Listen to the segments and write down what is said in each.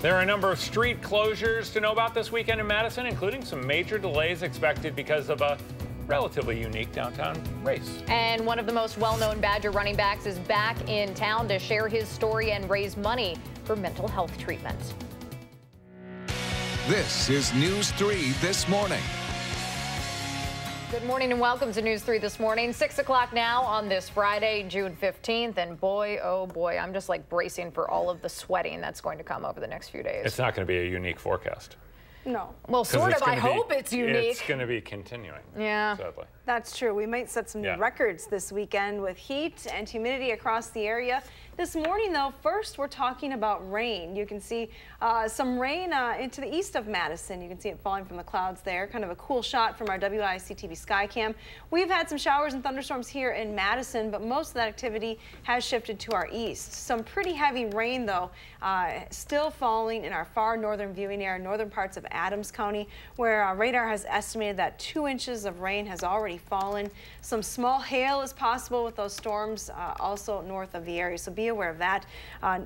There are a number of street closures to know about this weekend in Madison, including some major delays expected because of a relatively unique downtown race. And one of the most well-known Badger running backs is back in town to share his story and raise money for mental health treatment. This is News 3 This Morning. Good morning and welcome to News 3 This Morning. 6 o'clock now on this Friday, June 15th. And boy, oh boy, I'm just like bracing for all of the sweating that's going to come over the next few days. It's not going to be a unique forecast. No. Well, sort of. I hope it's unique. It's going to be continuing. Yeah. Sadly. That's true. We might set some new records this weekend with heat and humidity across the area. This morning, though, first we're talking about rain. You can see some rain into the east of Madison. You can see it falling from the clouds there. Kind of a cool shot from our WISC-TV Skycam. We've had some showers and thunderstorms here in Madison, but most of that activity has shifted to our east. Some pretty heavy rain, though, still falling in our far northern viewing area, northern parts of Adams County, where radar has estimated that 2 inches of rain has already fallen. Some small hail is possible with those storms also north of the area, so be aware of that.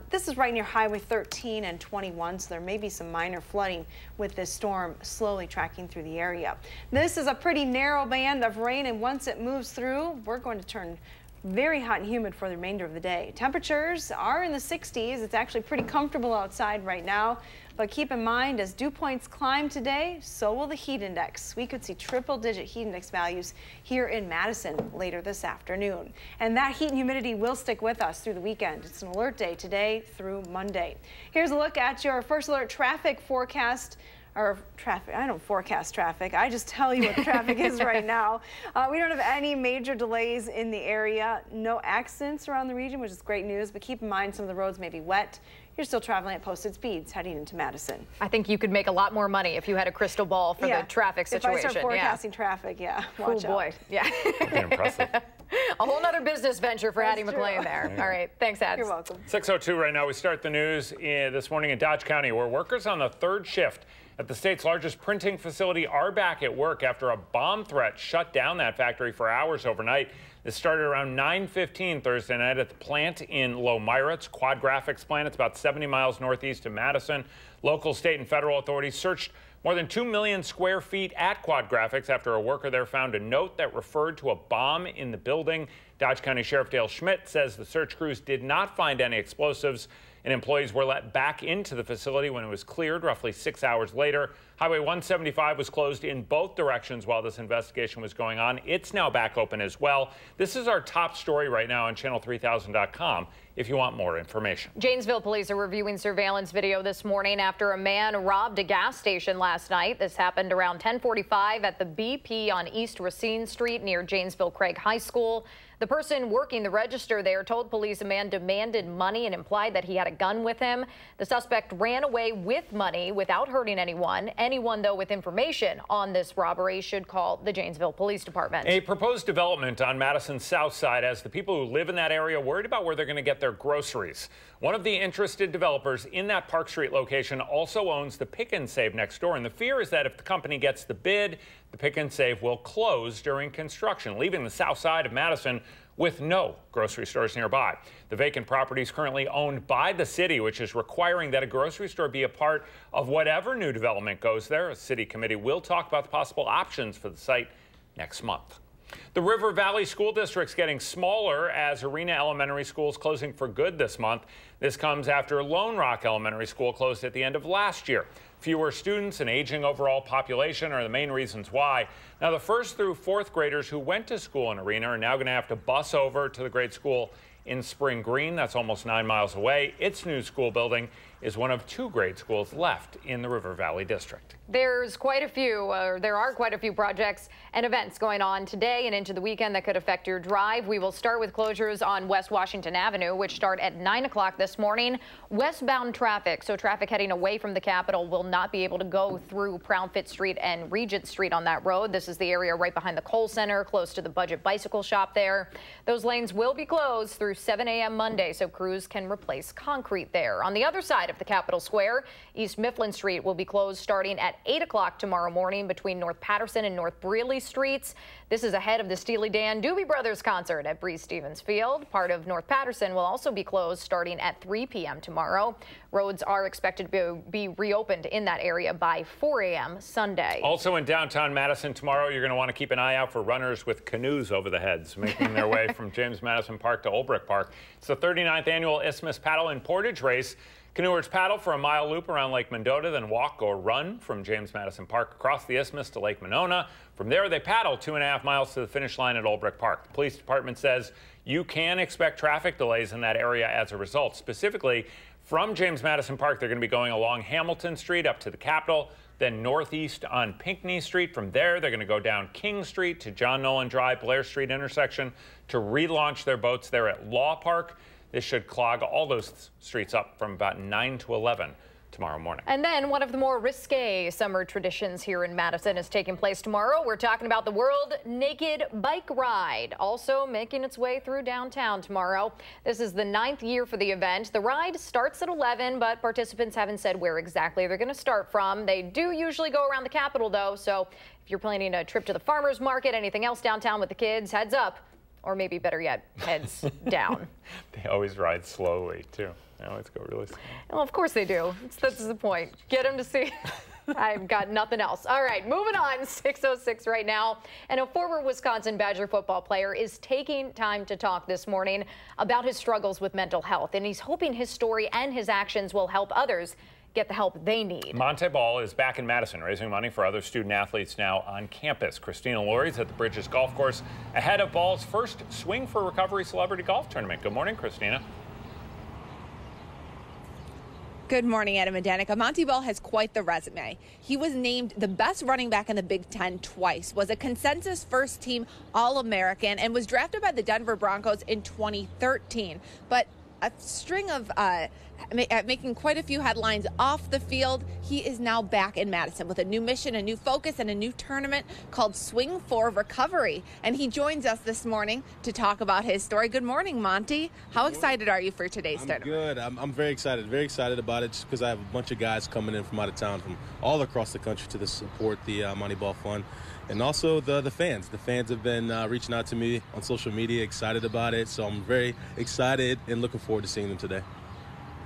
This is right near Highway 13 and 21, so there may be some minor flooding with this storm slowly tracking through the area. This is a pretty narrow band of rain, and once it moves through, we're going to turn very hot and humid for the remainder of the day. Temperatures are in the 60s. It's actually pretty comfortable outside right now. But keep in mind, as dew points climb today, so will the heat index. We could see triple-digit heat index values here in Madison later this afternoon. And that heat and humidity will stick with us through the weekend. It's an alert day today through Monday. Here's a look at your first alert traffic forecast. Or traffic, I don't forecast traffic. I just tell you what the traffic is right now. We don't have any major delays in the area. No accidents around the region, which is great news, but keep in mind some of the roads may be wet. You're still traveling at posted speeds heading into Madison. I think you could make a lot more money if you had a crystal ball for the traffic situation. If I start forecasting traffic, watch out. Boy, yeah. Impressive. A whole nother business venture for Hattie McLean there. All right, thanks, Hads. You're welcome. 6:02 right now. We start the news this morning in Dodge County, where workers on the third shift at the state's largest printing facility are back at work after a bomb threat shut down that factory for hours overnight. This started around 9:15 Thursday night at the plant in Lomira. It's Quad Graphics plant. It's about 70 miles northeast of Madison. Local, state, and federal authorities searched more than 2 million square feet at Quad Graphics after a worker there found a note that referred to a bomb in the building. Dodge County Sheriff Dale Schmidt says the search crews did not find any explosives, and employees were let back into the facility when it was cleared roughly 6 hours later. Highway 175 was closed in both directions while this investigation was going on. It's now back open as well. This is our top story right now on channel3000.com if you want more information. Janesville police are reviewing surveillance video this morning after a man robbed a gas station last night. This happened around 10:45 at the BP on East Racine Street near Janesville Craig High School. The person working the register there told police a man demanded money and implied that he had a gun with him. The suspect ran away with money without hurting anyone. Anyone, though, with information on this robbery should call the Janesville Police Department. A proposed development on Madison's south side has the people who live in that area worried about where they're going to get their groceries. One of the interested developers in that Park Street location also owns the Pick and Save next door, and the fear is that if the company gets the bid, the Pick and Save will close during construction, leaving the south side of Madison with no grocery stores nearby. The vacant property is currently owned by the city, which is requiring that a grocery store be a part of whatever new development goes there. A city committee will talk about the possible options for the site next month. The River Valley School District's getting smaller as Arena Elementary School is closing for good this month. This comes after Lone Rock Elementary School closed at the end of last year. Fewer students and aging overall population are the main reasons why. Now, the first through fourth graders who went to school in Arena are now going to have to bus over to the grade school in Spring Green. That's almost 9 miles away. Its new school building is one of 2 grade schools left in the River Valley District. There are quite a few projects and events going on today and into the weekend that could affect your drive. We will start with closures on West Washington Avenue, which start at 9 o'clock this morning. Westbound traffic, so traffic heading away from the Capitol, will not be able to go through Proudfoot Street and Regent Street on that road. This is the area right behind the Kohl Center, close to the Budget Bicycle Shop there. Those lanes will be closed through 7 a.m. Monday, so crews can replace concrete there. On the other side side of the Capitol Square. East Mifflin Street will be closed starting at 8 o'clock tomorrow morning between North Patterson and North Brearley Streets. This is ahead of the Steely Dan Doobie Brothers concert at Breese-Stevens Field. Part of North Patterson will also be closed starting at 3 p.m. tomorrow. Roads are expected to be reopened in that area by 4 a.m. Sunday. Also in downtown Madison tomorrow, you're going to want to keep an eye out for runners with canoes over the heads, making their way from James Madison Park to Olbrich Park. It's the 39th annual Isthmus Paddle and Portage Race. Canoers paddle for a mile loop around Lake Mendota, then walk or run from James Madison Park across the isthmus to Lake Monona. From there, they paddle 2.5 miles to the finish line at Olbrich Park. The police department says you can expect traffic delays in that area as a result. Specifically, from James Madison Park, they're going to be going along Hamilton Street up to the Capitol, then northeast on Pinckney Street. From there, they're going to go down King Street to John Nolan Drive, Blair Street intersection to relaunch their boats there at Law Park. This should clog all those streets up from about 9 to 11 tomorrow morning. And then one of the more risque summer traditions here in Madison is taking place tomorrow. We're talking about the World Naked Bike Ride, also making its way through downtown tomorrow. This is the 9th year for the event. The ride starts at 11, but participants haven't said where exactly they're going to start from. They do usually go around the Capitol, though, so if you're planning a trip to the farmer's market, anything else downtown with the kids, heads up. Or maybe better yet, heads down. They always ride slowly, too. They always go really slow. Well, of course they do. That's the point. Get them to see. I've got nothing else. All right, moving on. 6:06 right now. And a former Wisconsin Badger football player is taking time to talk this morning about his struggles with mental health. And he's hoping his story and his actions will help others get the help they need. Monte Ball is back in Madison, raising money for other student athletes now on campus. Christina Laurie's at the Bridges Golf Course ahead of Ball's first Swing for Recovery Celebrity Golf Tournament. Good morning, Christina. Good morning, Adam and Danica. Monte Ball has quite the resume. He was named the best running back in the Big Ten twice, was a consensus first-team All-American, and was drafted by the Denver Broncos in 2013. But a string of making quite a few headlines off the field. He is now back in Madison with a new mission, a new focus, and a new tournament called Swing for Recovery. And he joins us this morning to talk about his story. Good morning, Monty. How excited are you for today's tournament? Good. I'm very excited about it just because I have a bunch of guys coming in from out of town from all across the country to support the Monte Ball Fund. And also the fans. The fans have been reaching out to me on social media, excited about it. So I'm very excited and looking forward to seeing them today.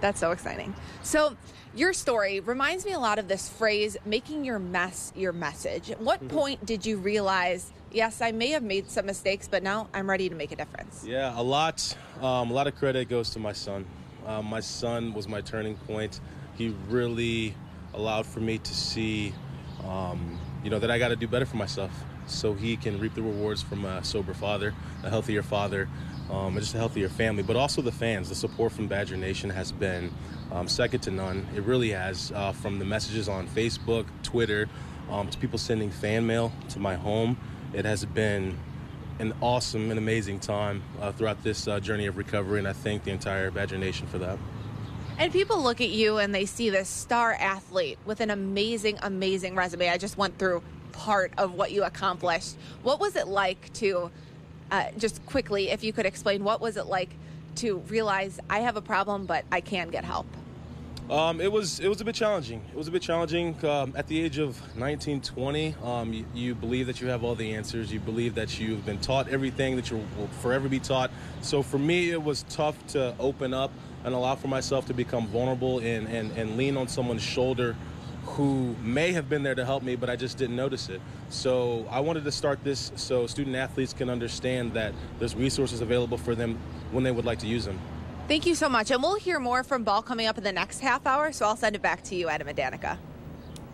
That's so exciting. So your story reminds me a lot of this phrase, making your mess your message. At what point did you realize, yes, I may have made some mistakes, but now I'm ready to make a difference? Yeah, a lot of credit goes to my son. My son was my turning point. He really allowed for me to see that I got to do better for myself so he can reap the rewards from a sober father, a healthier father, and just a healthier family. But also the fans, the support from Badger Nation has been second to none. It really has, from the messages on Facebook, Twitter, to people sending fan mail to my home. It has been an awesome and amazing time throughout this journey of recovery, and I thank the entire Badger Nation for that. And people look at you and they see this star athlete with an amazing, amazing resume. I just went through part of what you accomplished. What was it like to, just quickly, if you could explain, what was it like to realize I have a problem, but I can get help? It was a bit challenging. It was a bit challenging. At the age of 19, 20, you believe that you have all the answers. You believe that you've been taught everything that you will forever be taught. So for me, it was tough to open up and allow for myself to become vulnerable and lean on someone's shoulder who may have been there to help me, but I just didn't notice it. So I wanted to start this so student athletes can understand that there's resources available for them when they would like to use them. Thank you so much. And we'll hear more from Ball coming up in the next half hour, so I'll send it back to you, Adam and Danica.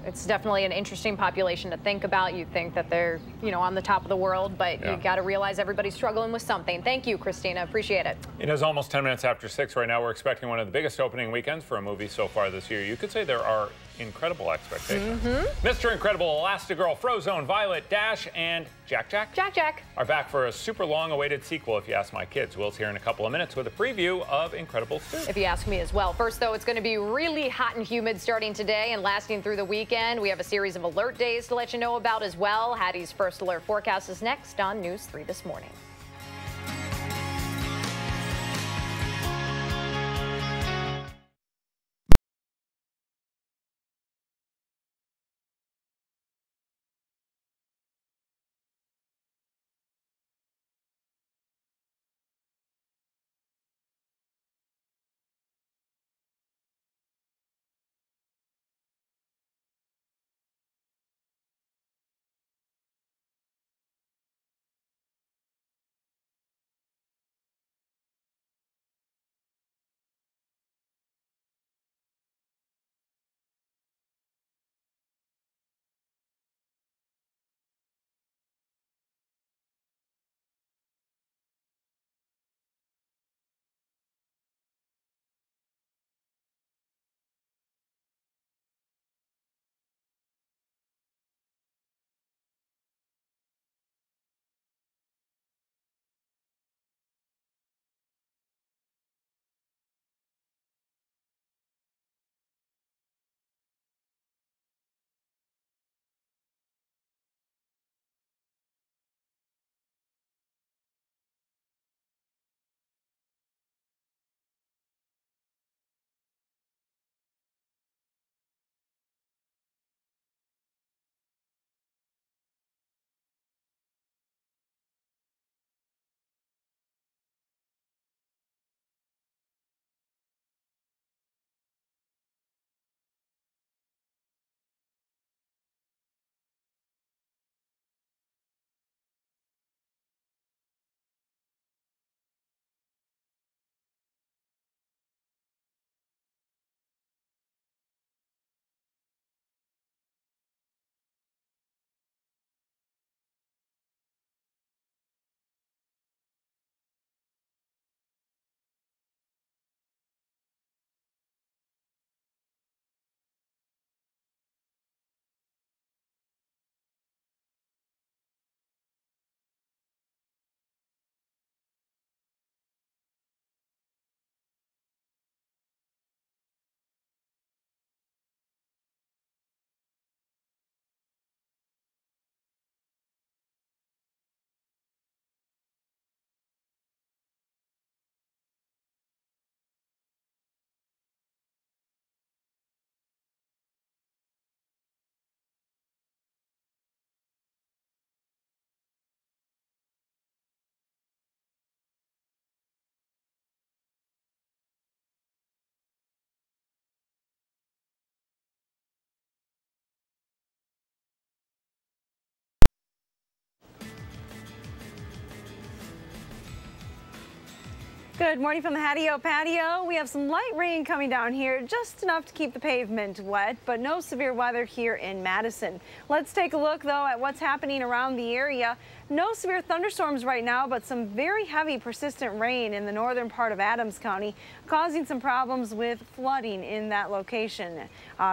It's definitely an interesting population to think about. You think that they're, on the top of the world, but you got to realize everybody's struggling with something. Thank you, Christina. Appreciate it. It is almost 10 minutes after 6 right now. We're expecting one of the biggest opening weekends for a movie so far this year. You could say there are incredible expectations. Mr. Incredible, Elastigirl, Frozone, Violet, Dash, and Jack are back for a super long-awaited sequel, if you ask my kids. Will's here in a couple of minutes with a preview of Incredibles 2. If you ask me as well. First, though, it's going to be really hot and humid starting today and lasting through the weekend. We have a series of alert days to let you know about as well. Hattie's first alert forecast is next on News 3 this morning. Good morning from the patio. We have some light rain coming down here, just enough to keep the pavement wet, but no severe weather here in Madison. Let's take a look, though, at what's happening around the area. No severe thunderstorms right now, but some very heavy, persistent rain in the northern part of Adams County, causing some problems with flooding in that location.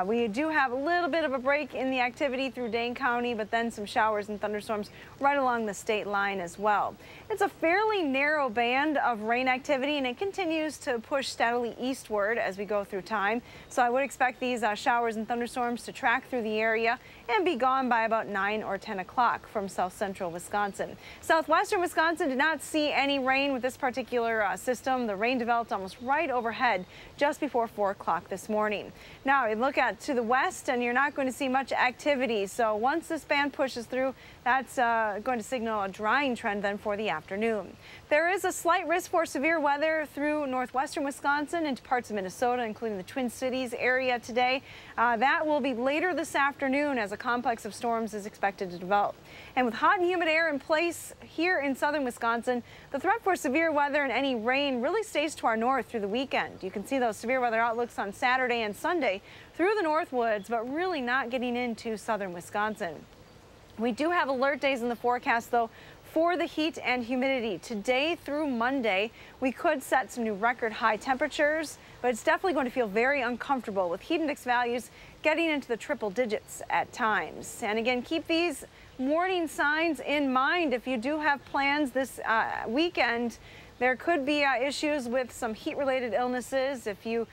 We do have a little bit of a break in the activity through Dane County, but then some showers and thunderstorms right along the state line as well. It's a fairly narrow band of rain activity, and it continues to push steadily eastward as we go through time. So I would expect these showers and thunderstorms to track through the area and be gone by about 9 or 10 o'clock from south central Wisconsin. Southwestern Wisconsin did not see any rain with this particular system. The rain developed almost right overhead just before 4 o'clock this morning. Now we look at to the west, and you're not going to see much activity. So once this band pushes through, that's going to signal a drying trend then for the afternoon. There is a slight risk for severe weather through northwestern Wisconsin into parts of Minnesota, including the Twin Cities area today. That will be later this afternoon as a complex of storms is expected to develop. And with hot and humid air in place here in southern Wisconsin, the threat for severe weather and any rain really stays to our north through the weekend. You can see those severe weather outlooks on Saturday and Sunday through the Northwoods, but really not getting into southern Wisconsin. We do have alert days in the forecast, though, for the heat and humidity. Today through Monday, we could set some new record high temperatures, but it's definitely going to feel very uncomfortable with heat index values getting into the triple digits at times. And again, keep these warning signs in mind if you do have plans this weekend. There could be issues with some heat-related illnesses. If you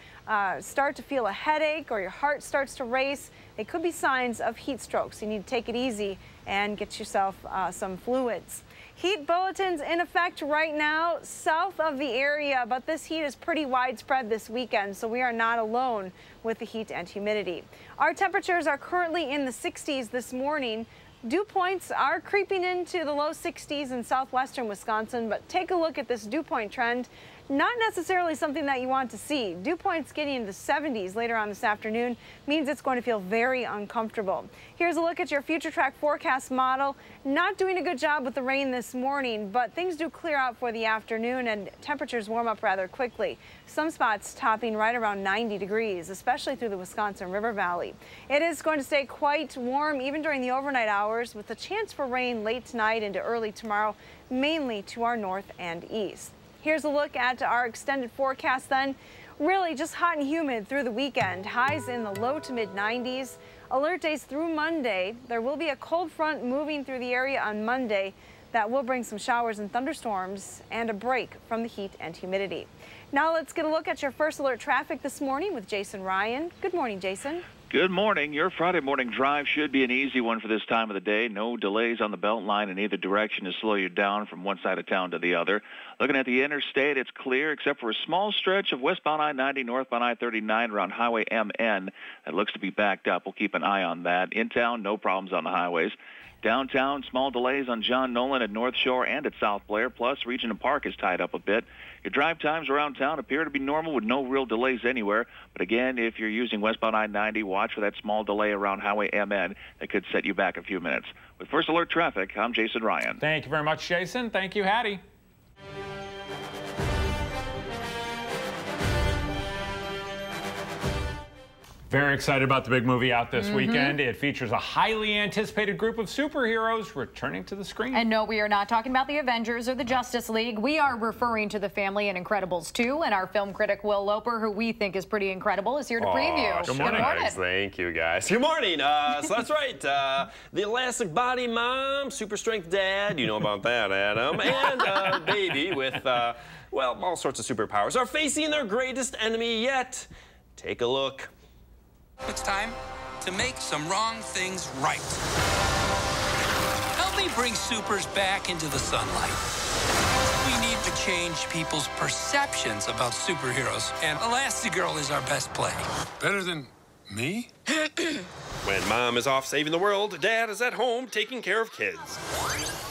start to feel a headache or your heart starts to race, it could be signs of heat strokes. You need to take it easy and get yourself some fluids. Heat bulletins in effect right now south of the area, but this heat is pretty widespread this weekend, so we are not alone with the heat and humidity. Our temperatures are currently in the 60s this morning. Dew points are creeping into the low 60s in southwestern Wisconsin, but take a look at this dew point trend. Not necessarily something that you want to see. Dew points getting into the 70s later on this afternoon means it's going to feel very uncomfortable. Here's a look at your future track forecast model. Not doing a good job with the rain this morning, but things do clear out for the afternoon and temperatures warm up rather quickly. Some spots topping right around 90 degrees, especially through the Wisconsin River Valley. It is going to stay quite warm even during the overnight hours, with a chance for rain late tonight into early tomorrow, mainly to our north and east. Here's a look at our extended forecast then. Really just hot and humid through the weekend. Highs in the low to mid 90s. Alert days through Monday. There will be a cold front moving through the area on Monday that will bring some showers and thunderstorms and a break from the heat and humidity. Now let's get a look at your first alert traffic this morning with Jason Ryan. Good morning, Jason. Good morning. Your Friday morning drive should be an easy one for this time of the day. No delays on the belt line in either direction to slow you down from one side of town to the other. Looking at the interstate, it's clear except for a small stretch of westbound I-90, northbound I-39 around Highway MN. That looks to be backed up. We'll keep an eye on that. In town, no problems on the highways. Downtown, small delays on John Nolan at North Shore and at South Blair, plus Regent Park is tied up a bit. Your drive times around town appear to be normal with no real delays anywhere. But again, if you're using westbound I-90, watch for that small delay around Highway MN that could set you back a few minutes. With First Alert Traffic, I'm Jason Ryan. Thank you very much, Jason. Thank you, Hattie. Very excited about the big movie out this weekend. It features a highly anticipated group of superheroes returning to the screen. And no, we are not talking about the Avengers or the Justice League. We are referring to the family in Incredibles 2, and our film critic Will Loper, who we think is pretty incredible, is here to preview. Good morning. Nice. Thank you, guys. Good morning. So that's right. The elastic body mom, super strength dad, you know about that, Adam, and baby with, well, all sorts of superpowers are facing their greatest enemy yet. Take a look. It's time to make some wrong things right. Help me bring supers back into the sunlight. We need to change people's perceptions about superheroes, and Elastigirl is our best play. Better than me? When mom is off saving the world, dad is at home taking care of kids.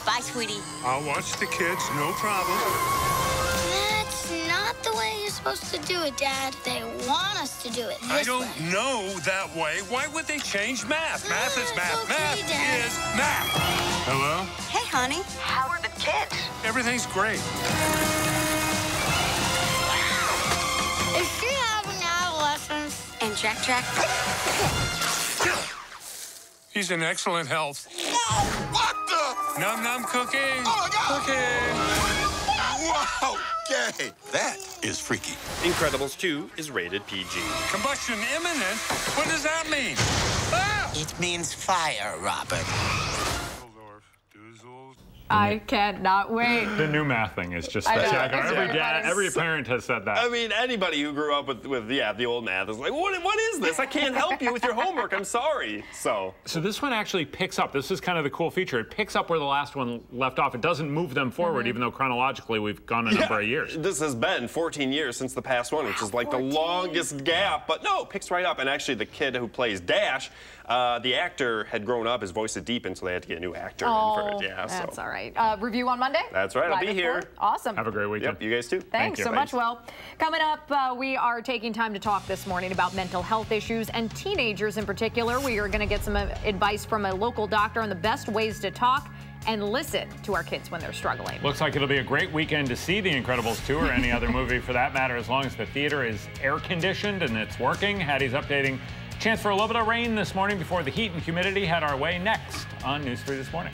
Bye, sweetie. I'll watch the kids, no problem. That's not the way you're supposed to do it, Dad. They want us to do it this I don't way. know that way. Why would they change math? Math is math. Okay, math Dad. is math. Hello? Hey, honey. How are the kids? Everything's great. Is she having adolescence? And Jack? He's in excellent health. No! What the? Num-num cooking. Oh, my God! Cooking. Wow! Okay, that is freaky. Incredibles 2 is rated PG. Combustion imminent? What does that mean? Ah! It means fire, Robert. I cannot wait. The new math thing is just every parent has said that. I mean, anybody who grew up with the old math is like, what is this? I can't help you with your homework. I'm sorry. So this one actually picks up. This is kind of the cool feature. It picks up where the last one left off. It doesn't move them forward, even though chronologically we've gone a number of years. This has been 14 years since the past one, which is like 14. The longest gap. But no, it picks right up. And actually, the kid who plays Dash, the actor had grown up. His voice had deepened, so they had to get a new actor in for it. Yeah, that's all right. Review on Monday? That's right. I'll be here. Awesome. Have a great weekend. Yep, you guys too. Thanks so much, Will. Coming up, we are taking time to talk this morning about mental health issues and teenagers in particular. We are going to get some advice from a local doctor on the best ways to talk and listen to our kids when they're struggling. Looks like it'll be a great weekend to see The Incredibles 2 or any other movie for that matter, as long as the theater is air conditioned and it's working. Hattie's updating. Chance for a little bit of rain this morning before the heat and humidity head our way next on News 3 This Morning.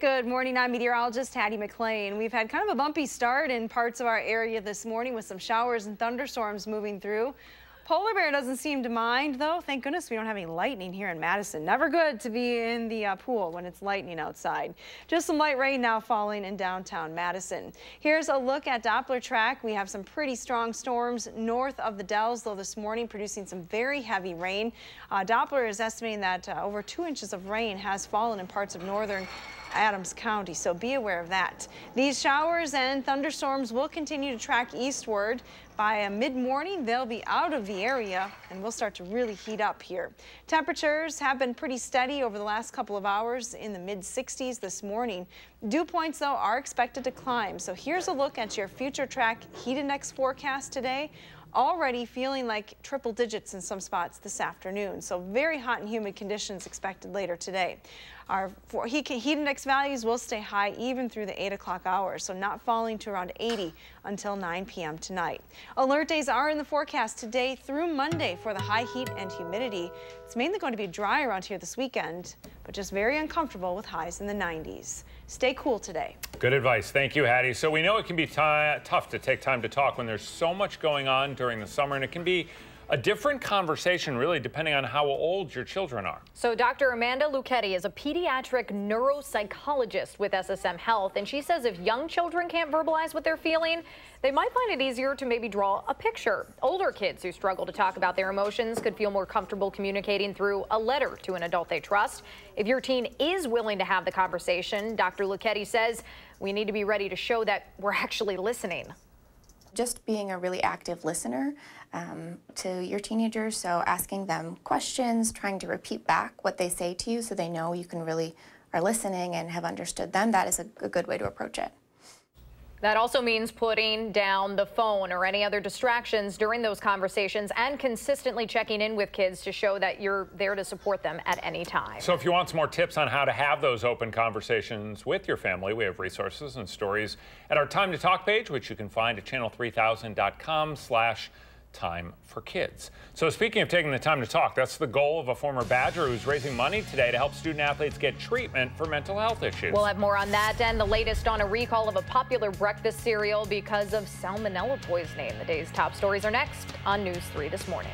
Good morning, I'm meteorologist Hattie McLean. We've had kind of a bumpy start in parts of our area this morning with some showers and thunderstorms moving through. polar bear doesn't seem to mind, though. Thank goodness we don't have any lightning here in Madison. Never good to be in the pool when it's lightning outside. Just some light rain now falling in downtown Madison. Here's a look at Doppler track. We have some pretty strong storms north of the Dells, though, this morning, producing some very heavy rain. Doppler is estimating that over 2 inches of rain has fallen in parts of northern Adams County, so be aware of that. These showers and thunderstorms will continue to track eastward. By mid-morning, they'll be out of the area, and we'll start to really heat up here. Temperatures have been pretty steady over the last couple of hours in the mid-60s this morning. Dew points, though, are expected to climb. So here's a look at your future track heat index forecast today. Already feeling like triple digits in some spots this afternoon. So very hot and humid conditions expected later today. Our heat index values will stay high even through the 8 o'clock hour, so not falling to around 80 until 9 p.m. tonight. Alert days are in the forecast today through Monday for the high heat and humidity. It's mainly going to be dry around here this weekend, but just very uncomfortable with highs in the 90s. Stay cool today. Good advice. Thank you, Hattie. So we know it can be tough to take time to talk when there's so much going on during the summer, and it can be a different conversation, really, depending on how old your children are. So Dr. Amanda Lucchetti is a pediatric neuropsychologist with SSM Health, and she says if young children can't verbalize what they're feeling, they might find it easier to maybe draw a picture. Older kids who struggle to talk about their emotions could feel more comfortable communicating through a letter to an adult they trust. If your teen is willing to have the conversation, Dr. Lucchetti says we need to be ready to show that we're actually listening. Just being a really active listener to your teenagers, so asking them questions, trying to repeat back what they say to you so they know you can really are listening and have understood them. That is a good way to approach it. That also means putting down the phone or any other distractions during those conversations and consistently checking in with kids to show that you're there to support them at any time. So if you want some more tips on how to have those open conversations with your family, we have resources and stories at our Time to Talk page, which you can find at channel3000.com/Time for Kids. So speaking of taking the time to talk, that's the goal of a former Badger who's raising money today to help student athletes get treatment for mental health issues. We'll have more on that and the latest on a recall of a popular breakfast cereal because of salmonella poisoning. The day's top stories are next on News 3 this morning.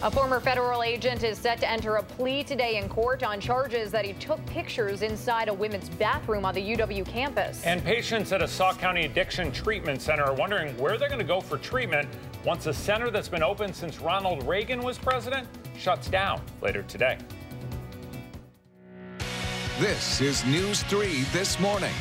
A former federal agent is set to enter a plea today in court on charges that he took pictures inside a women's bathroom on the UW campus. And patients at a Sauk County Addiction Treatment Center are wondering where they're going to go for treatment once a center that's been open since Ronald Reagan was president shuts down later today. This is News 3 This Morning.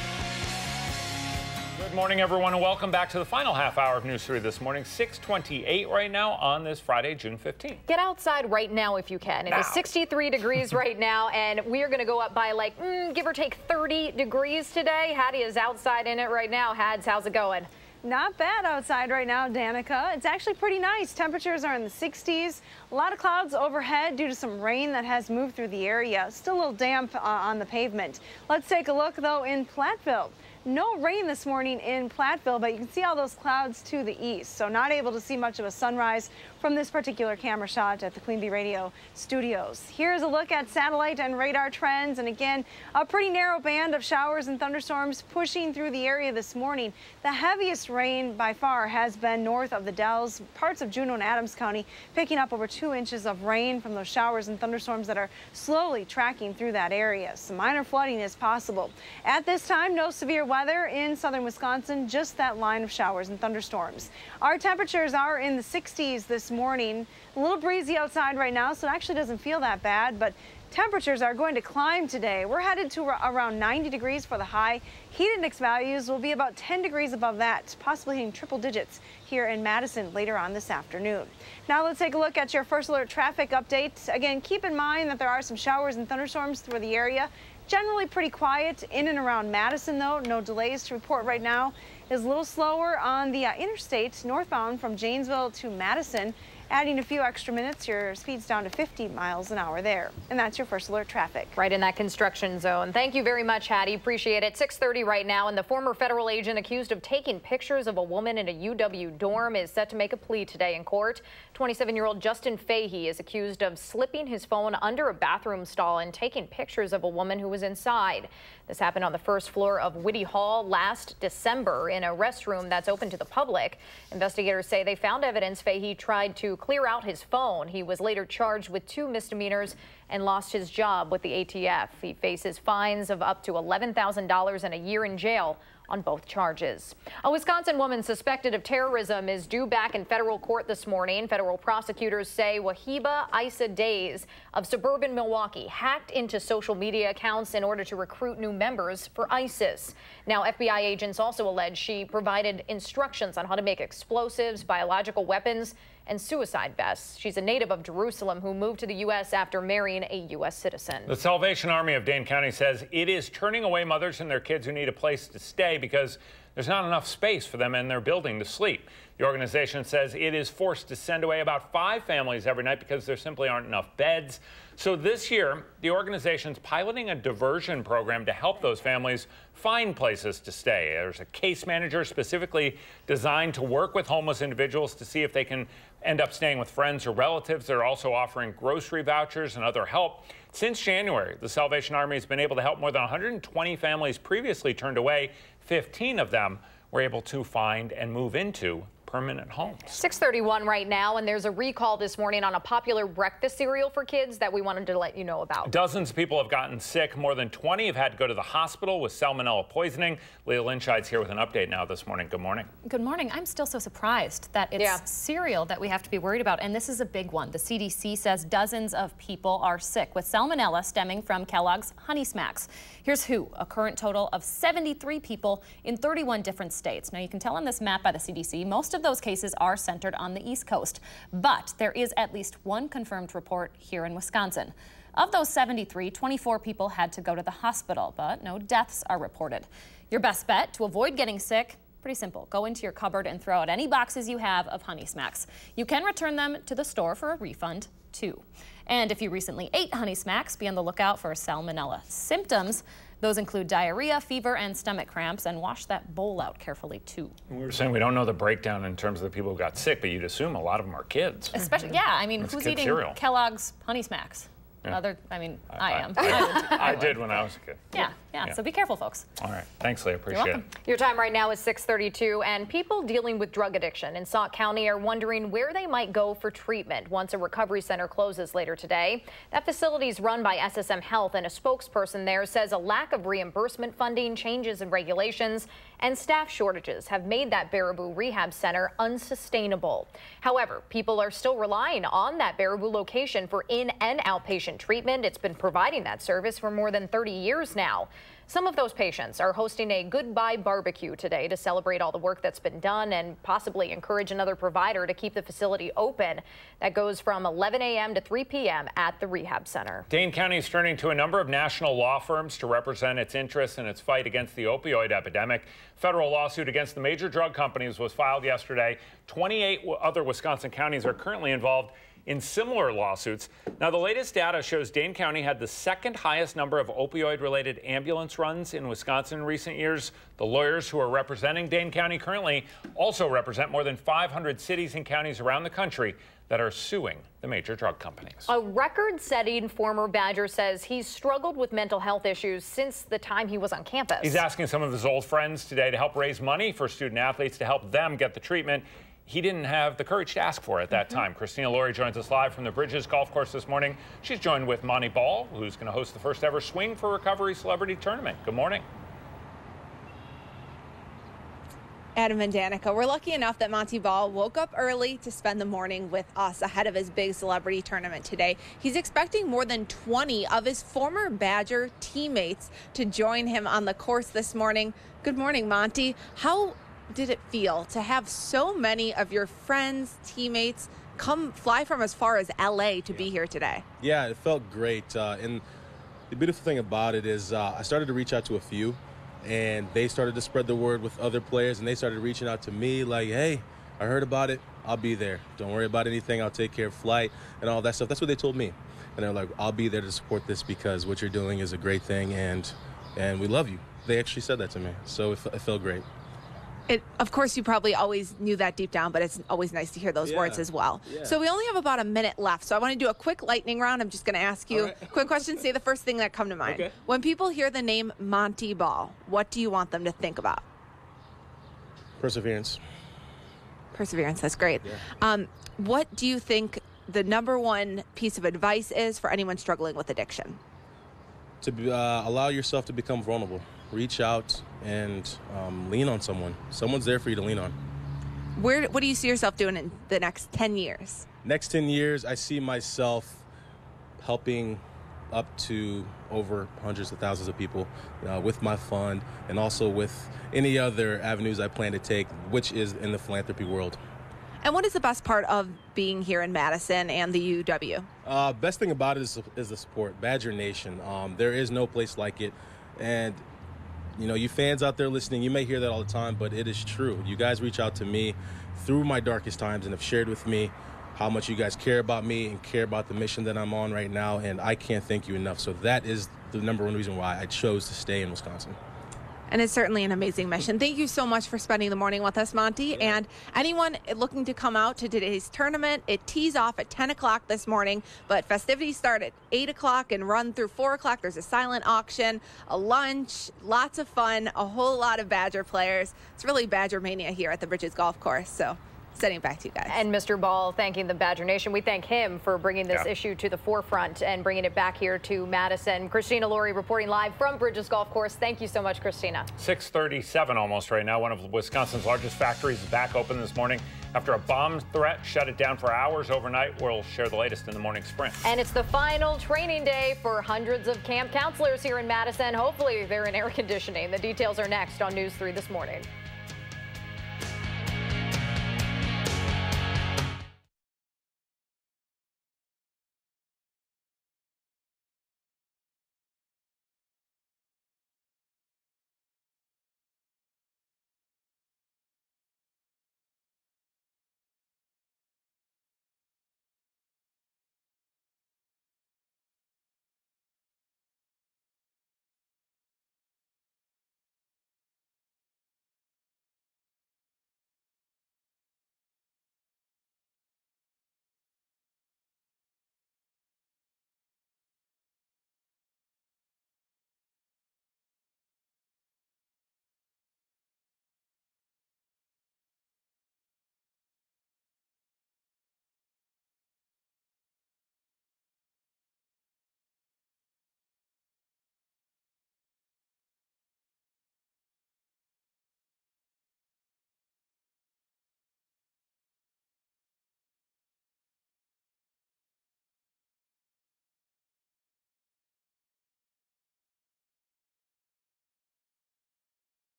Good morning, everyone, and welcome back to the final half hour of News 3 This Morning. 6:28 right now on this Friday, June 15th. Get outside right now if you can. It is 63 degrees right now, and we are going to go up by like, give or take 30 degrees today. Hattie is outside in it right now. Hads, how's it going? Not bad outside right now, Danica. It's actually pretty nice. Temperatures are in the 60s. A lot of clouds overhead due to some rain that has moved through the area. Still a little damp on the pavement. Let's take a look, though, in Platteville. No rain this morning in Platteville, but you can see all those clouds to the east. So not able to see much of a sunrise from this particular camera shot at the Queen Bee Radio studios. Here's a look at satellite and radar trends. And again, a pretty narrow band of showers and thunderstorms pushing through the area this morning. The heaviest rain by far has been north of the Dells, parts of Juneau and Adams County, picking up over 2 inches of rain from those showers and thunderstorms that are slowly tracking through that area. Some minor flooding is possible. At this time, no severe weather in southern Wisconsin, just that line of showers and thunderstorms. Our temperatures are in the 60s this morning. A little breezy outside right now, so it actually doesn't feel that bad, but temperatures are going to climb today. We're headed to around 90 degrees for the high. Heat index values will be about 10 degrees above that, possibly hitting triple digits here in Madison later on this afternoon. Now let's take a look at your first alert traffic update. Again, keep in mind that there are some showers and thunderstorms through the area. Generally pretty quiet in and around Madison, though. No delays to report right now. Is a little slower on the interstate northbound from Janesville to Madison. Adding a few extra minutes, your speed's down to 50 miles an hour there. And that's your first alert traffic. Right in that construction zone. Thank you very much, Hattie. Appreciate it. 6:30 right now, and the former federal agent accused of taking pictures of a woman in a UW dorm is set to make a plea today in court. 27-year-old Justin Fahey is accused of slipping his phone under a bathroom stall and taking pictures of a woman who was inside. This happened on the first floor of Whitty Hall last December in a restroom that's open to the public. Investigators say they found evidence Fahey tried to clear out his phone. He was later charged with 2 misdemeanors and lost his job with the ATF. He faces fines of up to $11,000 and a year in jail on both charges. A Wisconsin woman suspected of terrorism is due back in federal court this morning. Federal prosecutors say Wahiba Isa Days of suburban Milwaukee hacked into social media accounts in order to recruit new members for ISIS. Now, FBI agents also allege she provided instructions on how to make explosives, biological weapons, and suicide vests. She's a native of Jerusalem who moved to the U.S. after marrying a U.S. citizen. The Salvation Army of Dane County says it is turning away mothers and their kids who need a place to stay because there's not enough space for them in their building to sleep. The organization says it is forced to send away about 5 families every night because there simply aren't enough beds. So this year, the organization's piloting a diversion program to help those families find places to stay. There's a case manager specifically designed to work with homeless individuals to see if they can end up staying with friends or relatives. They're also offering grocery vouchers and other help. Since January, the Salvation Army has been able to help more than 120 families previously turned away. 15 of them were able to find and move into permanent homes. 6:31 right now, and there's a recall this morning on a popular breakfast cereal for kids that we wanted to let you know about. Dozens of people have gotten sick. More than 20 have had to go to the hospital with salmonella poisoning. Leah Lynchide's here with an update now this morning. Good morning. Good morning. I'm still so surprised that it's cereal that we have to be worried about, and this is a big one. The CDC says dozens of people are sick with salmonella stemming from Kellogg's Honey Smacks. Here's who, a current total of 73 people in 31 different states. Now, you can tell on this map by the CDC, most of those cases are centered on the East Coast, but there is at least one confirmed report here in Wisconsin. Of those 73, 24 people had to go to the hospital, but no deaths are reported. Your best bet to avoid getting sick, pretty simple. Go into your cupboard and throw out any boxes you have of Honey Smacks. You can return them to the store for a refund, too. And if you recently ate Honey Smacks, be on the lookout for salmonella symptoms. Those include diarrhea, fever, and stomach cramps, and wash that bowl out carefully, too. We were saying we don't know the breakdown in terms of the people who got sick, but you'd assume a lot of them are kids. Especially, yeah, I mean, who's eating cereal. Kellogg's Honey Smacks? I am. I did when I was a kid. Yeah. So be careful, folks. All right. Thanks, Leah. Appreciate it. Your time right now is 6:32, and people dealing with drug addiction in Sauk County are wondering where they might go for treatment once a recovery center closes later today. That facility is run by SSM Health, and a spokesperson there says a lack of reimbursement funding, changes in regulations, and staff shortages have made that Baraboo Rehab Center unsustainable. However, people are still relying on that Baraboo location for in- and outpatient treatment. It's been providing that service for more than 30 years now. Some of those patients are hosting a goodbye barbecue today to celebrate all the work that's been done and possibly encourage another provider to keep the facility open. That goes from 11 a.m. to 3 p.m. at the rehab center. Dane County is turning to a number of national law firms to represent its interests in its fight against the opioid epidemic. Federal lawsuit against the major drug companies was filed yesterday. 28 other Wisconsin counties are currently involved in similar lawsuits. Now, the latest data shows Dane County had the second highest number of opioid-related ambulance runs in Wisconsin in recent years. The lawyers who are representing Dane County currently also represent more than 500 cities and counties around the country that are suing the major drug companies. A record-setting former Badger says he's struggled with mental health issues since the time he was on campus. He's asking some of his old friends today to help raise money for student athletes to help them get the treatment he didn't have the courage to ask for at that time. Christina Laurie joins us live from the Bridges Golf Course this morning. She's joined with Monty Ball, who's going to host the first ever Swing for Recovery Celebrity Tournament. Good morning. Adam and Danica, we're lucky enough that Monty Ball woke up early to spend the morning with us ahead of his big celebrity tournament today. He's expecting more than 20 of his former Badger teammates to join him on the course this morning. Good morning, Monty. How did it feel to have so many of your friends, teammates, fly from as far as LA to be here today? Yeah, it felt great. And the beautiful thing about it is I started to reach out to a few, and they started to spread the word with other players, and they started reaching out to me like, hey, I heard about it. I'll be there. Don't worry about anything. I'll take care of flight and all that stuff. That's what they told me. And they're like, I'll be there to support this because what you're doing is a great thing, and we love you. They actually said that to me, so it felt great. Of course, you probably always knew that deep down, but it's always nice to hear those words as well. Yeah. So we only have about a minute left, so I want to do a quick lightning round. I'm just going to ask you quick questions. Say the first thing that come to mind. Okay. When people hear the name Monty Ball, what do you want them to think about? Perseverance. Perseverance, that's great. Yeah. What do you think the number one piece of advice is for anyone struggling with addiction? To allow yourself to become vulnerable. Reach out and lean on someone. Someone's there for you to lean on. What do you see yourself doing in the next 10 years? Next 10 years, I see myself helping up to over hundreds of thousands of people with my fund and also with any other avenues I plan to take, which is in the philanthropy world. And what is the best part of being here in Madison and the UW? Best thing about it is the support. Badger Nation. There is no place like it. And you know, you fans out there listening, you may hear that all the time, but it is true. You guys reach out to me through my darkest times and have shared with me how much you guys care about me and care about the mission that I'm on right now, and I can't thank you enough. So that is the number one reason why I chose to stay in Wisconsin. And it's certainly an amazing mission. Thank you so much for spending the morning with us, Monty. Yeah. And anyone looking to come out to today's tournament, it tees off at 10 o'clock this morning, but festivities start at 8 o'clock and run through 4 o'clock. There's a silent auction, a lunch, lots of fun, a whole lot of Badger players. It's really Badger mania here at the Bridges Golf Course. So sending it back to you guys. And Mr. Ball thanking the Badger Nation. We thank him for bringing this issue to the forefront and bringing it back here to Madison. Christina Laurie reporting live from Bridges Golf Course. Thank you so much, Christina. 6:37 almost right now. One of Wisconsin's largest factories is back open this morning after a bomb threat shut it down for hours overnight. We'll share the latest in the morning sprint. And it's the final training day for hundreds of camp counselors here in Madison. Hopefully they're in air conditioning. The details are next on News 3 this morning.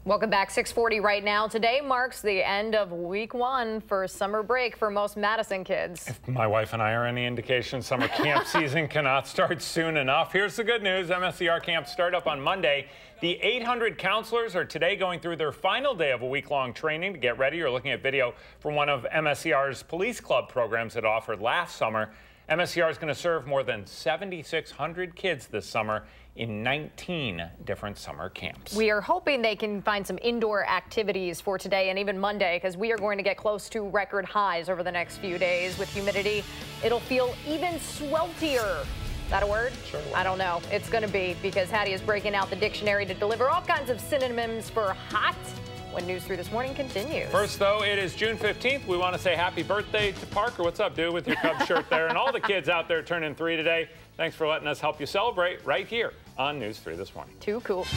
Welcome back. 6:40 right now. Today marks the end of week 1 for summer break for most Madison kids. If my wife and I are any indication, summer camp season cannot start soon enough. Here's the good news. MSCR camps start up on Monday. The 800 counselors are today going through their final day of a week-long training to get ready. You're looking at video from one of MSCR's Police Club programs that offered last summer. MSCR is going to serve more than 7,600 kids this summer in 19 different summer camps. We are hoping they can find some indoor activities for today and even Monday, because we are going to get close to record highs over the next few days. With humidity, it'll feel even sweltier. Is that a word? Sure. I don't know. It's going to be, because Hattie is breaking out the dictionary to deliver all kinds of synonyms for hot when News 3 This Morning continues. First, though, it is June 15th. We want to say happy birthday to Parker. What's up, dude, with your Cubs shirt there, and all the kids out there turning 3 today. Thanks for letting us help you celebrate right here on News 3 This Morning. Too cool.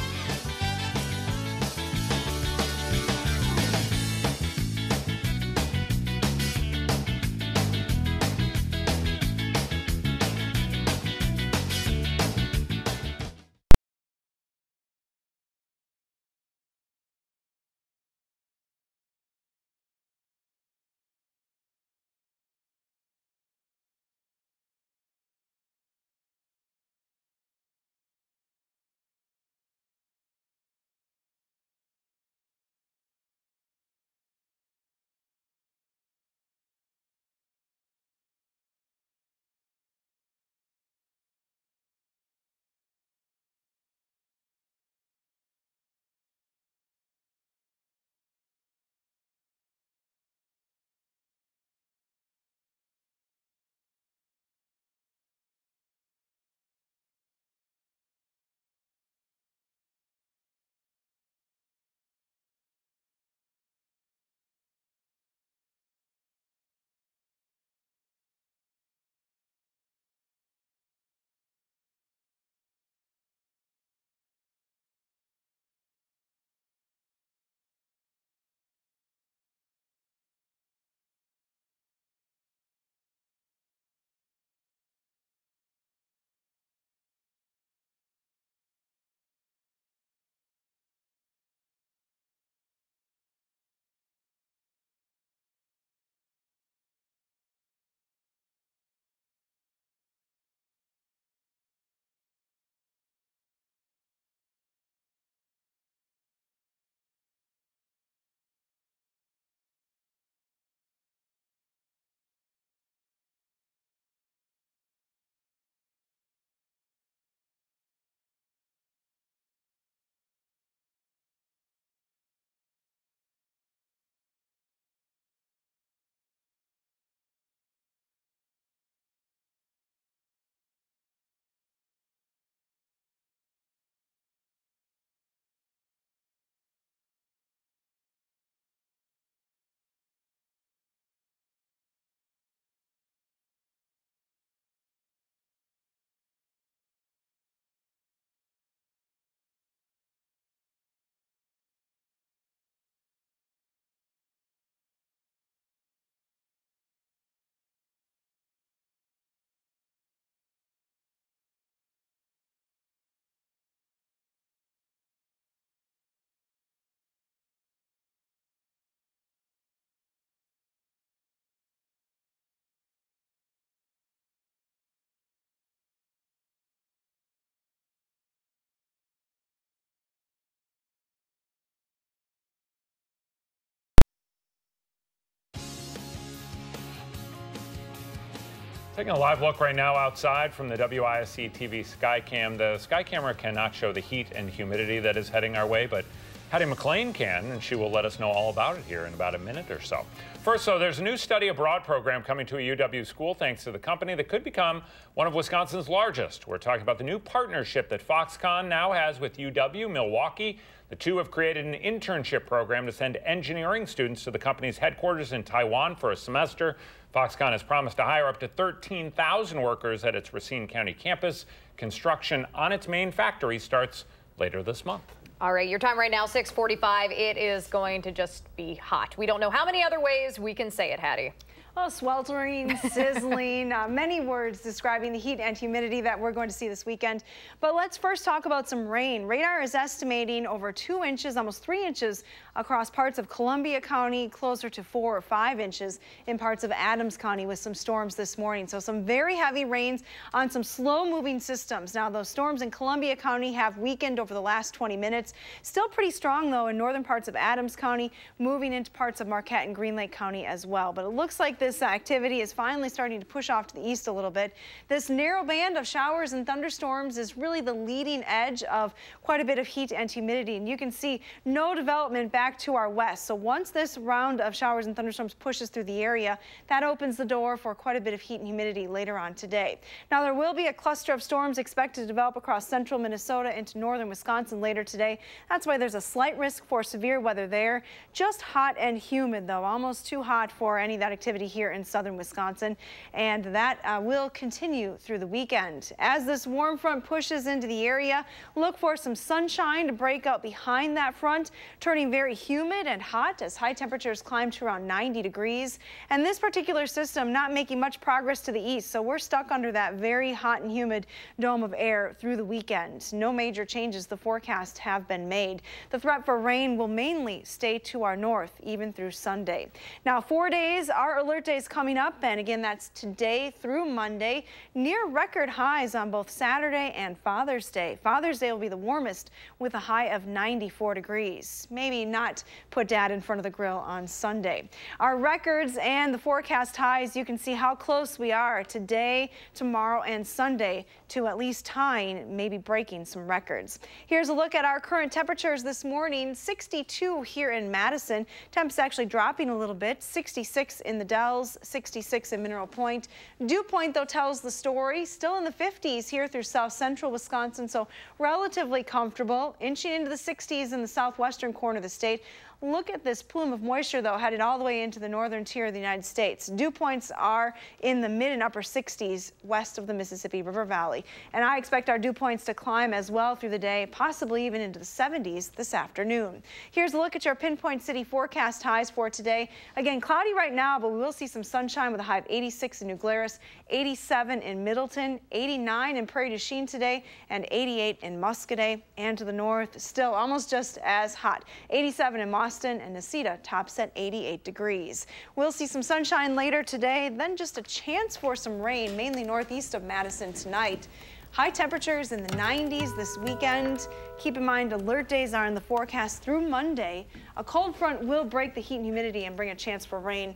Taking a live look right now outside from the WISC-TV sky cam. The sky camera cannot show the heat and humidity that is heading our way, but Hattie McLean can, and she will let us know all about it here in about a minute or so. First, though, there's a new study abroad program coming to a UW school thanks to the company that could become one of Wisconsin's largest. We're talking about the new partnership that Foxconn now has with UW Milwaukee. The two have created an internship program to send engineering students to the company's headquarters in Taiwan for a semester. Foxconn has promised to hire up to 13,000 workers at its Racine County campus. Construction on its main factory starts later this month. All right, your time right now, 6:45. It is going to just be hot. We don't know how many other ways we can say it, Hattie. Oh, sweltering, sizzling, many words describing the heat and humidity that we're going to see this weekend. But let's first talk about some rain. Radar is estimating over 2 inches, almost 3 inches across parts of Columbia County, closer to 4 or 5 inches in parts of Adams County with some storms this morning. So some very heavy rains on some slow-moving systems. Now, those storms in Columbia County have weakened over the last 20 minutes. Still pretty strong, though, in northern parts of Adams County, moving into parts of Marquette and Green Lake County as well. But it looks like this activity is finally starting to push off to the east a little bit. This narrow band of showers and thunderstorms is really the leading edge of quite a bit of heat and humidity. And you can see no development back to our west. So once this round of showers and thunderstorms pushes through the area, that opens the door for quite a bit of heat and humidity later on today. Now, there will be a cluster of storms expected to develop across central Minnesota into northern Wisconsin later today. That's why there's a slight risk for severe weather there. Just hot and humid, though, almost too hot for any of that activity here in southern Wisconsin, and that will continue through the weekend. As this warm front pushes into the area, look for some sunshine to break out behind that front, turning very humid and hot as high temperatures climb to around 90 degrees. And this particular system not making much progress to the east, so we're stuck under that very hot and humid dome of air through the weekend. No major changes the forecast have been made. The threat for rain will mainly stay to our north even through Sunday. Now, 4 days are alert days coming up, and again, that's today through Monday. Near record highs on both Saturday and Father's Day. Father's Day will be the warmest with a high of 94 degrees. Maybe not put Dad in front of the grill on Sunday. Our records and the forecast highs, you can see how close we are today, tomorrow, and Sunday to at least tying, maybe breaking some records. Here's a look at our current temperatures this morning. 62 here in Madison. Temps actually dropping a little bit. 66 in the Dells, 66 in Mineral Point. Dew Point, though, tells the story. Still in the 50s here through south central Wisconsin, so relatively comfortable. Inching into the 60s in the southwestern corner of the state. Look at this plume of moisture, though, headed all the way into the northern tier of the United States. Dew points are in the mid and upper 60s west of the Mississippi River Valley. And I expect our dew points to climb as well through the day, possibly even into the 70s this afternoon. Here's a look at your Pinpoint City forecast highs for today. Again, cloudy right now, but we will see some sunshine with a high of 86 in New Glarus, 87 in Middleton, 89 in Prairie du Chien today, and 88 in Muscoda. And to the north, still almost just as hot, 87 in Austin, and Necedah tops at 88 degrees. We'll see some sunshine later today, then just a chance for some rain, mainly northeast of Madison tonight. High temperatures in the 90s this weekend. Keep in mind, alert days are in the forecast through Monday. A cold front will break the heat and humidity and bring a chance for rain.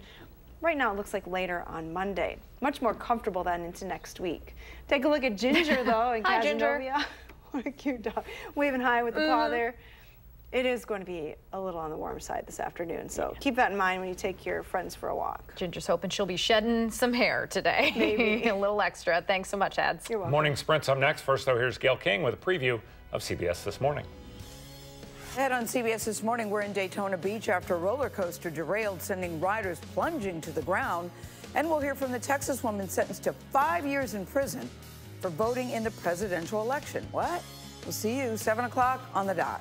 Right now, it looks like later on Monday. Much more comfortable then into next week. Take a look at Ginger, though, in Hi, Ginger. Casanova. What a cute dog. Waving high with the paw there. It is going to be a little on the warm side this afternoon, so keep that in mind when you take your friends for a walk. Ginger's hoping she'll be shedding some hair today. Maybe. A little extra. Thanks so much, Ads. You're welcome. Morning Sprint's up next. First, though, here's Gail King with a preview of CBS This Morning. Ahead on CBS This Morning, we're in Daytona Beach after a roller coaster derailed, sending riders plunging to the ground. And we'll hear from the Texas woman sentenced to 5 years in prison for voting in the presidential election. What? We'll see you 7 o'clock on the dot.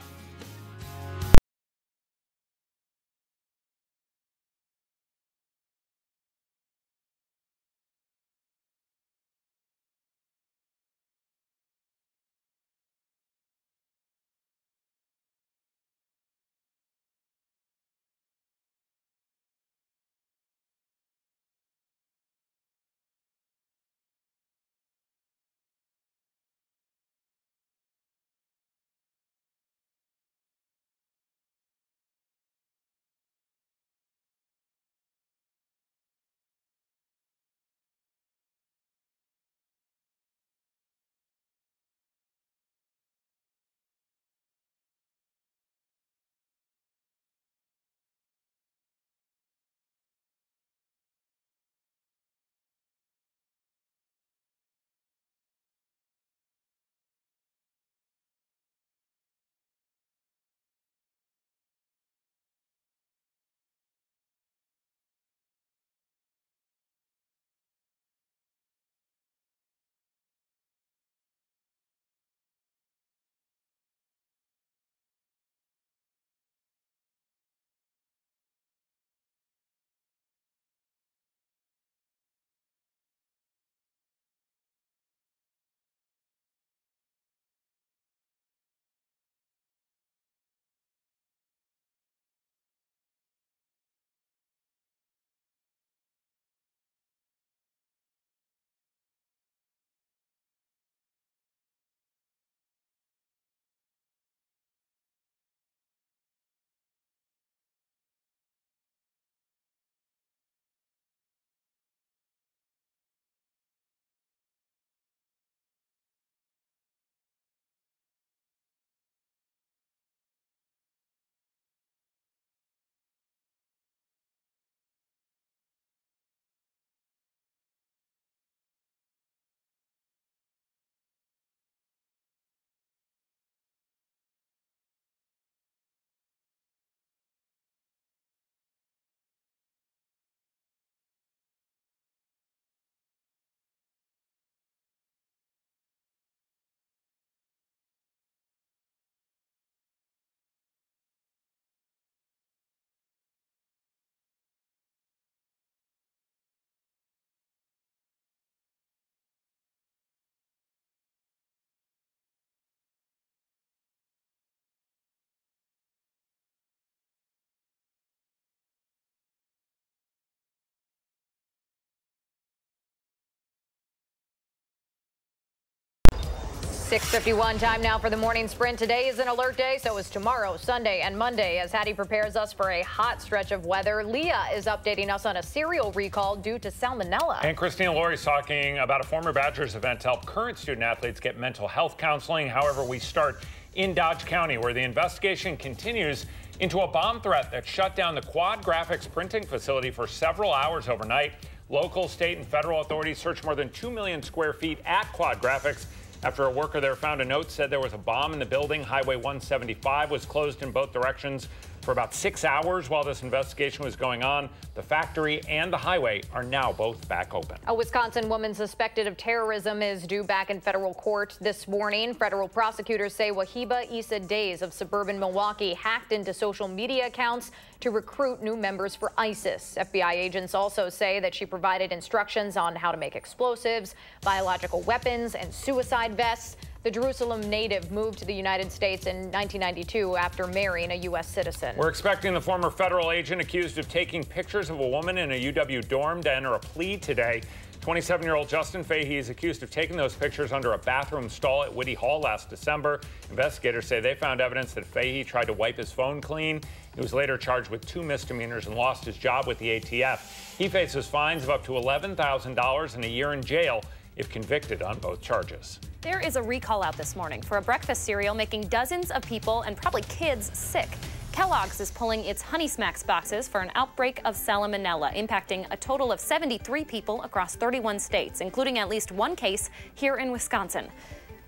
6:51 time now for the morning sprint. Today is an alert day, so is tomorrow, Sunday, and Monday as Hattie prepares us for a hot stretch of weather. Leah is updating us on a cereal recall due to salmonella. And Christina Laurie's talking about a former Badgers event to help current student athletes get mental health counseling. However, we start in Dodge County, where the investigation continues into a bomb threat that shut down the Quad Graphics printing facility for several hours overnight. Local, state, and federal authorities searched more than 2 million square feet at Quad Graphics after a worker there found a note said there was a bomb in the building. Highway 175 was closed in both directions for about 6 hours while this investigation was going on. The factory and the highway are now both back open. A Wisconsin woman suspected of terrorism is due back in federal court this morning. Federal prosecutors say Wahiba Issa Days of suburban Milwaukee hacked into social media accounts to recruit new members for ISIS. FBI agents also say that she provided instructions on how to make explosives, biological weapons, and suicide vests. The Jerusalem native moved to the United States in 1992 after marrying a U.S. citizen. We're expecting the former federal agent accused of taking pictures of a woman in a UW dorm to enter a plea today. 27-year-old Justin Fahey is accused of taking those pictures under a bathroom stall at Whitty Hall last December. Investigators say they found evidence that Fahey tried to wipe his phone clean. He was later charged with 2 misdemeanors and lost his job with the ATF. He faces fines of up to $11,000 and a year in jail if convicted on both charges. There is a recall out this morning for a breakfast cereal making dozens of people and probably kids sick. Kellogg's is pulling its Honey Smacks boxes for an outbreak of salmonella, impacting a total of 73 people across 31 states, including at least one case here in Wisconsin.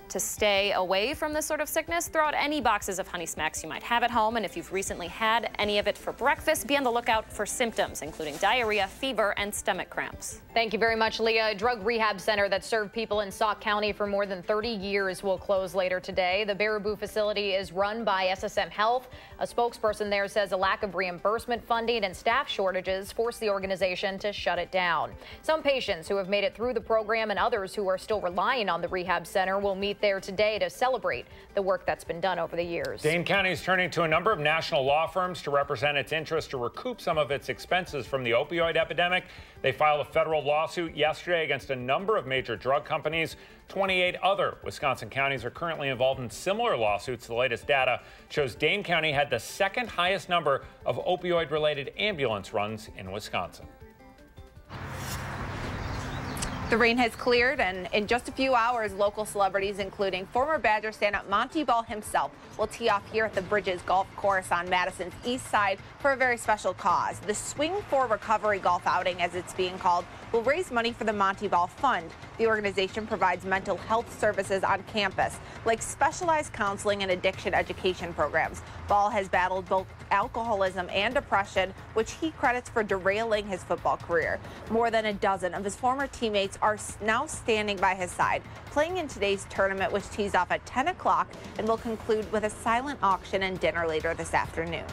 To stay away from this sort of sickness, throw out any boxes of Honey Smacks you might have at home. And if you've recently had any of it for breakfast, be on the lookout for symptoms, including diarrhea, fever, and stomach cramps. Thank you very much, Leah. A drug rehab center that served people in Sauk County for more than 30 years will close later today. The Baraboo facility is run by SSM Health. A spokesperson there says a lack of reimbursement funding and staff shortages forced the organization to shut it down. Some patients who have made it through the program and others who are still relying on the rehab center will meet there today to celebrate the work that's been done over the years. Dane County is turning to a number of national law firms to represent its interest to recoup some of its expenses from the opioid epidemic. They filed a federal lawsuit yesterday against a number of major drug companies. 28 other Wisconsin counties are currently involved in similar lawsuits. The latest data shows Dane County had the second highest number of opioid-related ambulance runs in Wisconsin. The rain has cleared, and in just a few hours, local celebrities, including former Badger stand-up Monty Ball himself, will tee off here at the Bridges Golf Course on Madison's east side for a very special cause. The Swing for Recovery golf outing, as it's being called, will raise money for the Monty Ball Fund. The organization provides mental health services on campus, like specialized counseling and addiction education programs. Ball has battled both alcoholism and depression, which he credits for derailing his football career. More than a dozen of his former teammates are now standing by his side, playing in today's tournament, which tees off at 10 o'clock and will conclude with a silent auction and dinner later this afternoon.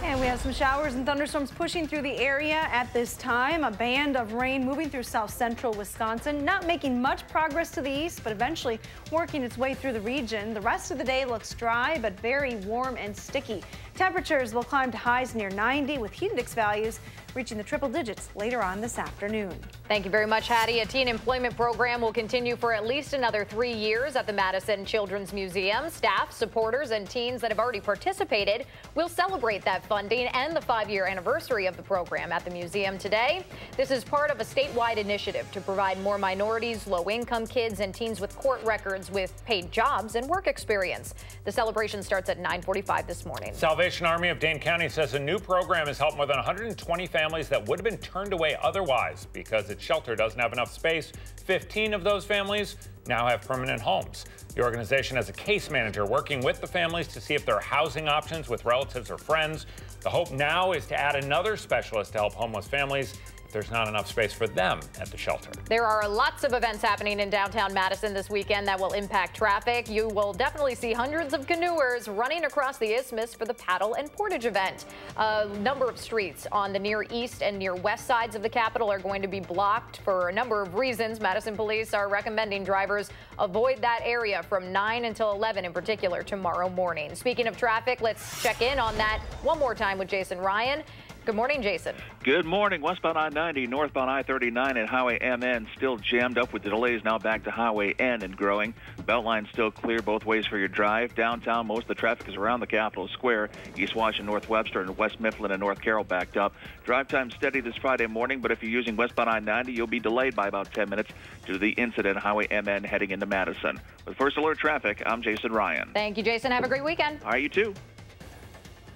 And we have some showers and thunderstorms pushing through the area at this time. A band of rain moving through south central Wisconsin, not making much progress to the east, but eventually working its way through the region. The rest of the day looks dry, but very warm and sticky. Temperatures will climb to highs near 90 with heat index values reaching the triple digits later on this afternoon. Thank you very much, Hattie. A teen employment program will continue for at least another 3 years at the Madison Children's Museum. Staff, supporters, and teens that have already participated will celebrate that funding and the 5-year anniversary of the program at the museum today. This is part of a statewide initiative to provide more minorities, low-income kids, and teens with court records with paid jobs and work experience. The celebration starts at 9:45 this morning. Salvation Army of Dane County says a new program has helped more than 120 families that would have been turned away otherwise because its shelter doesn't have enough space. 15 of those families now have permanent homes. The organization has a case manager working with the families to see if there are housing options with relatives or friends. The hope now is to add another specialist to help homeless families if there's not enough space for them at the shelter. There are lots of events happening in downtown Madison this weekend that will impact traffic. You will definitely see hundreds of canoers running across the isthmus for the paddle and portage event. A number of streets on the near east and near west sides of the Capitol are going to be blocked for a number of reasons. Madison police are recommending drivers avoid that area from 9 until 11 in particular tomorrow morning. Speaking of traffic, let's check in on that one more time with Jason Ryan. Good morning, Jason. Good morning. Westbound I-90, northbound I-39 and Highway MN still jammed up with the delays now back to Highway N and growing. Beltline still clear both ways for your drive. Downtown, most of the traffic is around the Capitol Square. East Washington, North Webster, and West Mifflin and North Carroll backed up. Drive time steady this Friday morning, but if you're using westbound I-90, you'll be delayed by about 10 minutes due to the incident Highway MN heading into Madison. With First Alert Traffic, I'm Jason Ryan. Thank you, Jason. Have a great weekend. All right, you too.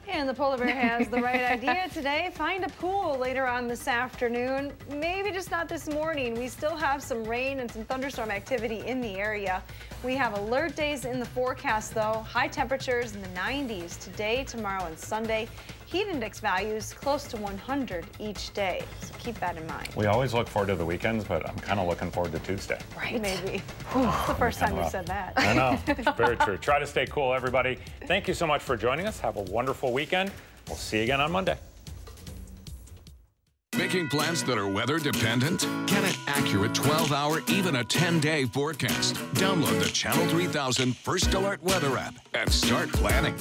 And the polar bear has the right idea today. Find a pool later on this afternoon. Maybe just not this morning. We still have some rain and some thunderstorm activity in the area. We have alert days in the forecast, though. High temperatures in the 90s today, tomorrow, and Sunday. Heat index values close to 100 each day. So keep that in mind. We always look forward to the weekends, but I'm kind of looking forward to Tuesday. Right. Maybe. It's the first time you said that. I know. Very true. Try to stay cool, everybody. Thank you so much for joining us. Have a wonderful weekend. We'll see you again on Monday. Making plans that are weather dependent? Get an accurate 12-hour, even a 10-day forecast. Download the Channel 3000 First Alert Weather app and start planning.